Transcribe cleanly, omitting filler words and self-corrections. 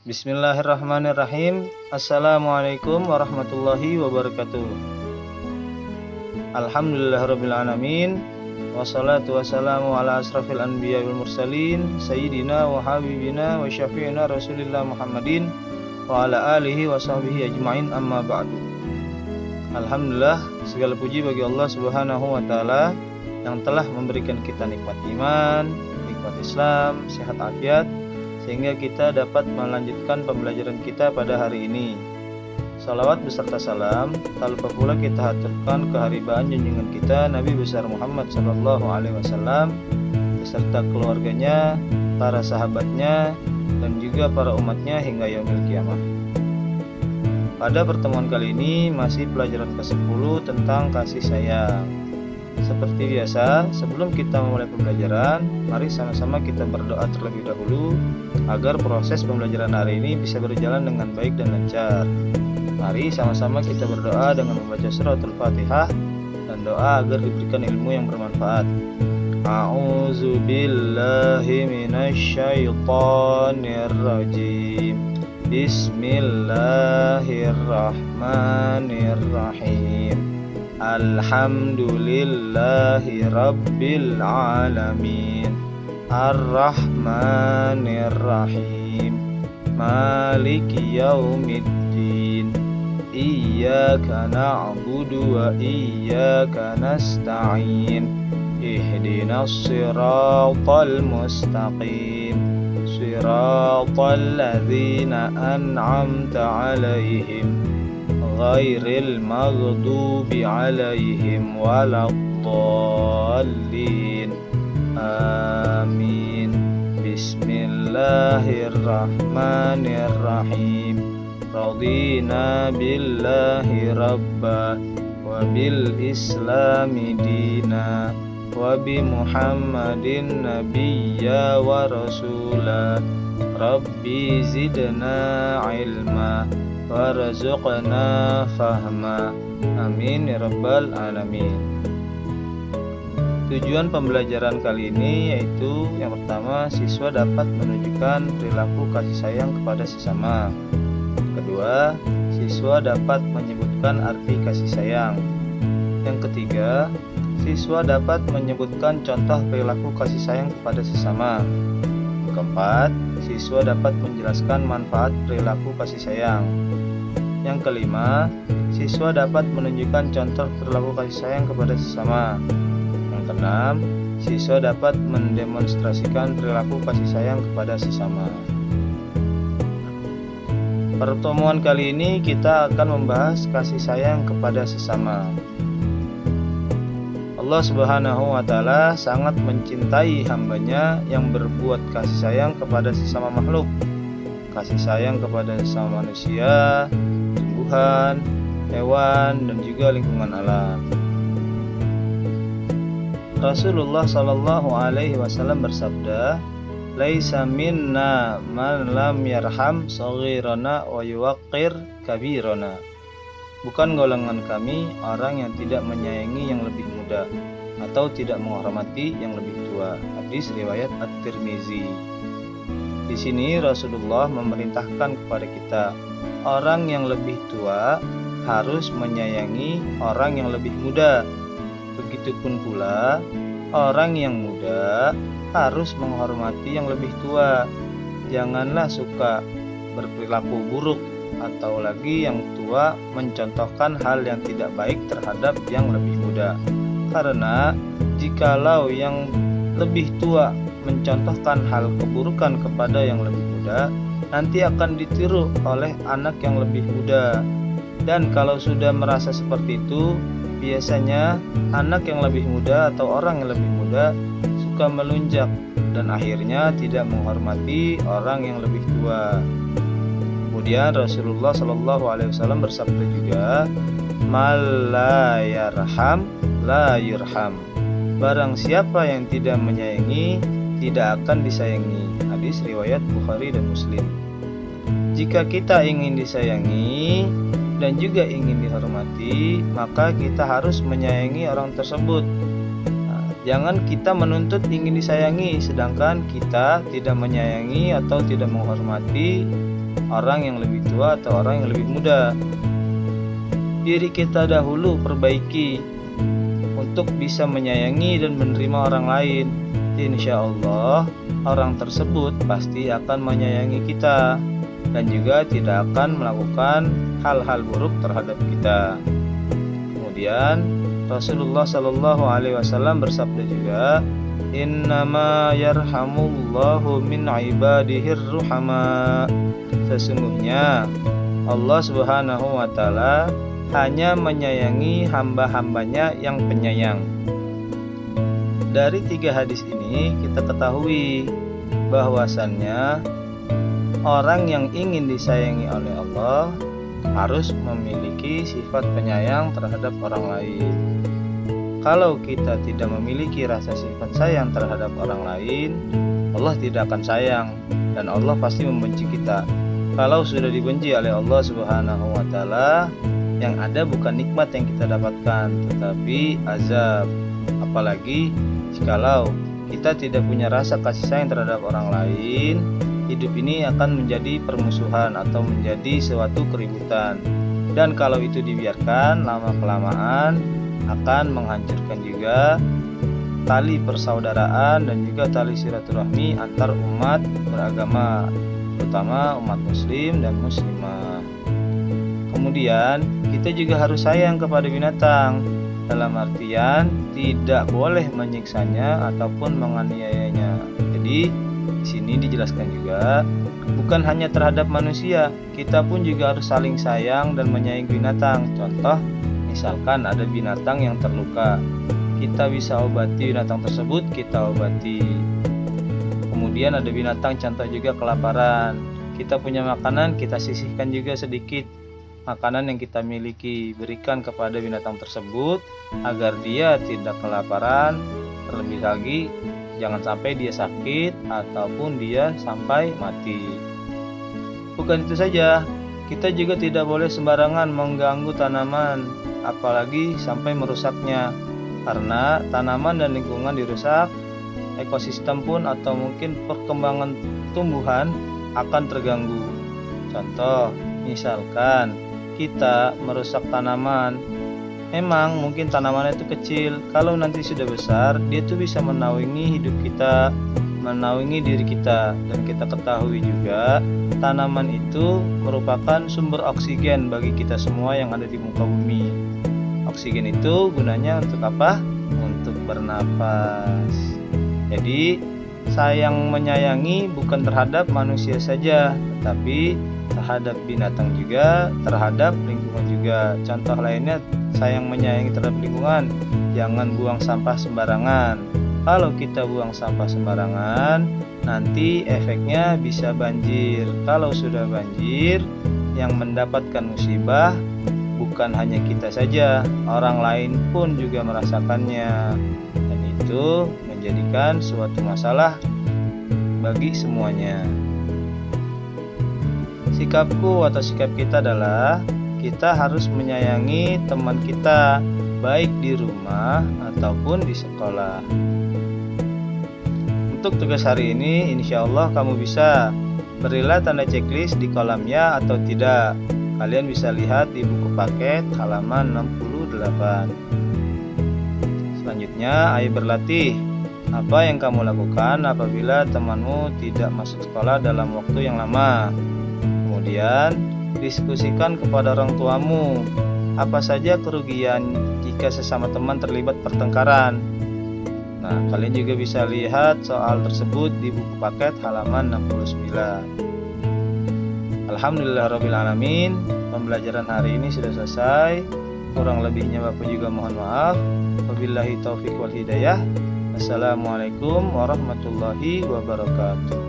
Bismillahirrahmanirrahim. Assalamualaikum warahmatullahi wabarakatuh. Alhamdulillahirrabbilalamin. Wassalatu wassalamu ala asrafil anbiya wal mursalin Sayyidina wa habibina wa syafi'ina Rasulillah Muhammadin wa ala alihi wa sahbihi ajma'in, amma ba'du. Alhamdulillah, segala puji bagi Allah subhanahu wa ta'ala yang telah memberikan kita nikmat iman, nikmat Islam, sehat afiat, sehingga kita dapat melanjutkan pembelajaran kita pada hari ini. Salawat beserta salam tak lupa pula kita haturkan keharibaan junjungan kita Nabi besar Muhammad SAW beserta keluarganya, para sahabatnya, dan juga para umatnya hingga yaumil kiamah. Pada pertemuan kali ini masih pelajaran ke-10 tentang kasih sayang. Seperti biasa, sebelum kita memulai pembelajaran, mari sama-sama kita berdoa terlebih dahulu agar proses pembelajaran hari ini bisa berjalan dengan baik dan lancar. Mari sama-sama kita berdoa dengan membaca suratul Fatihah dan doa agar diberikan ilmu yang bermanfaat. A'udzu billahi minasyaitonir rajim. Bismillahirrahmanirrahim. Alhamdulillahi rabbil alamin. Ar-Rahmanir-Rahim. Maliki yaumiddin. Iyyaka na'budu wa iyyaka nasta'in. Ihdinas siratal mustaqim. Siratal ladzina an'amta 'alaihim ghairil maghdubi 'alaihim waladdallin. Amin. Bismillahirrahmanirrahim. Radina billahi rabba wa bil islami dina wa bi Muhammadin nabiyya wa rasula. Rabbi zidna ilma warzuqna fahma. Amin ya rabbal alamin. Tujuan pembelajaran kali ini yaitu yang pertama, siswa dapat menunjukkan perilaku kasih sayang kepada sesama. Kedua, siswa dapat menyebutkan arti kasih sayang. Yang ketiga, siswa dapat menyebutkan contoh perilaku kasih sayang kepada sesama. Yang keempat, siswa dapat menjelaskan manfaat perilaku kasih sayang. Yang kelima, siswa dapat menunjukkan contoh perilaku kasih sayang kepada sesama. Yang keenam, siswa dapat mendemonstrasikan perilaku kasih sayang kepada sesama. Pertemuan kali ini kita akan membahas kasih sayang kepada sesama. Allah Subhanahu wa ta'ala sangat mencintai hambanya yang berbuat kasih sayang kepada sesama makhluk. Kasih sayang kepada sesama manusia, tumbuhan, hewan, dan juga lingkungan alam. Rasulullah Shallallahu Alaihi Wasallam bersabda, "Laisa minna man lam yarham saghirana wa yuwaqqir kabirana." Bukan golongan kami orang yang tidak menyayangi yang lebih muda atau tidak menghormati yang lebih tua. Hadis riwayat At-Tirmizi. Di sini Rasulullah memerintahkan kepada kita, orang yang lebih tua harus menyayangi orang yang lebih muda. Begitupun pula orang yang muda harus menghormati yang lebih tua. Janganlah suka berperilaku buruk atau lagi yang tua mencontohkan hal yang tidak baik terhadap yang lebih muda. Karena jikalau yang lebih tua mencontohkan hal keburukan kepada yang lebih muda, nanti akan ditiru oleh anak yang lebih muda. Dan kalau sudah merasa seperti itu, biasanya anak yang lebih muda atau orang yang lebih muda suka melunjak dan akhirnya tidak menghormati orang yang lebih tua. Kemudian Rasulullah Shallallahu Alaihi Wasallam bersabda juga, "Man la yarham la yurham." Barang siapa yang tidak menyayangi, tidak akan disayangi. Hadis riwayat Bukhari dan Muslim. Jika kita ingin disayangi dan juga ingin dihormati, maka kita harus menyayangi orang tersebut. Jangan kita menuntut ingin disayangi, sedangkan kita tidak menyayangi atau tidak menghormati orang yang lebih tua atau orang yang lebih muda. Diri kita dahulu perbaiki untuk bisa menyayangi dan menerima orang lain. Insya Allah orang tersebut pasti akan menyayangi kita dan juga tidak akan melakukan hal-hal buruk terhadap kita. Kemudian Rasulullah Shallallahu Alaihi Wasallam bersabda juga, Innama yarhamullahu min ibadihir ruhama. Sesungguhnya Allah Subhanahu Wa Taala hanya menyayangi hamba-hambanya yang penyayang. Dari 3 hadis ini kita ketahui bahwasannya orang yang ingin disayangi oleh Allah harus memiliki sifat penyayang terhadap orang lain. Kalau kita tidak memiliki rasa sifat sayang terhadap orang lain, Allah tidak akan sayang dan Allah pasti membenci kita. Kalau sudah dibenci oleh Allah Subhanahu Wa Taala, yang ada bukan nikmat yang kita dapatkan, tetapi azab. Apalagi jikalau kita tidak punya rasa kasih sayang terhadap orang lain, hidup ini akan menjadi permusuhan atau menjadi suatu keributan. Dan kalau itu dibiarkan, lama-kelamaan akan menghancurkan juga tali persaudaraan dan juga tali silaturahmi antar umat beragama, terutama umat muslim dan muslimah. Kemudian kita juga harus sayang kepada binatang, dalam artian tidak boleh menyiksanya ataupun menganiayanya. Jadi di sini dijelaskan juga bukan hanya terhadap manusia, kita pun juga harus saling sayang dan menyayangi binatang. Contoh, misalkan ada binatang yang terluka, kita bisa obati binatang tersebut, kita obati. Kemudian ada binatang contoh juga kelaparan, kita punya makanan, kita sisihkan juga sedikit makanan yang kita miliki, berikan kepada binatang tersebut agar dia tidak kelaparan. Terlebih lagi jangan sampai dia sakit ataupun dia sampai mati. Bukan itu saja, kita juga tidak boleh sembarangan mengganggu tanaman, apalagi sampai merusaknya. Karena tanaman dan lingkungan dirusak, ekosistem pun atau mungkin perkembangan tumbuhan akan terganggu. Contoh, misalkan kita merusak tanaman, memang mungkin tanaman itu kecil, kalau nanti sudah besar dia tuh bisa menaungi hidup kita, menaungi diri kita. Dan kita ketahui juga tanaman itu merupakan sumber oksigen bagi kita semua yang ada di muka bumi. Oksigen itu gunanya untuk apa? Untuk bernapas. Jadi sayang menyayangi bukan terhadap manusia saja, tetapi terhadap binatang juga, terhadap lingkungan juga. Contoh lainnya, sayang menyayangi terhadap lingkungan, jangan buang sampah sembarangan. Kalau kita buang sampah sembarangan, nanti efeknya bisa banjir. Kalau sudah banjir, yang mendapatkan musibah bukan hanya kita saja, orang lain pun juga merasakannya. Dan itu menjadikan suatu masalah bagi semuanya. Sikapku atau sikap kita adalah kita harus menyayangi teman kita, baik di rumah ataupun di sekolah. Untuk tugas hari ini, insya Allah kamu bisa berilah tanda checklist di kolom ya atau tidak. Kalian bisa lihat di buku paket halaman 68. Selanjutnya, ayo berlatih. Apa yang kamu lakukan apabila temanmu tidak masuk sekolah dalam waktu yang lama? Kemudian diskusikan kepada orang tuamu apa saja kerugian jika sesama teman terlibat pertengkaran. Nah, kalian juga bisa lihat soal tersebut di buku paket halaman 69. Alhamdulillahirrabbilalamin, pembelajaran hari ini sudah selesai. Kurang lebihnya Bapak juga mohon maaf. Wabillahi taufiq wal hidayah. Assalamualaikum warahmatullahi wabarakatuh.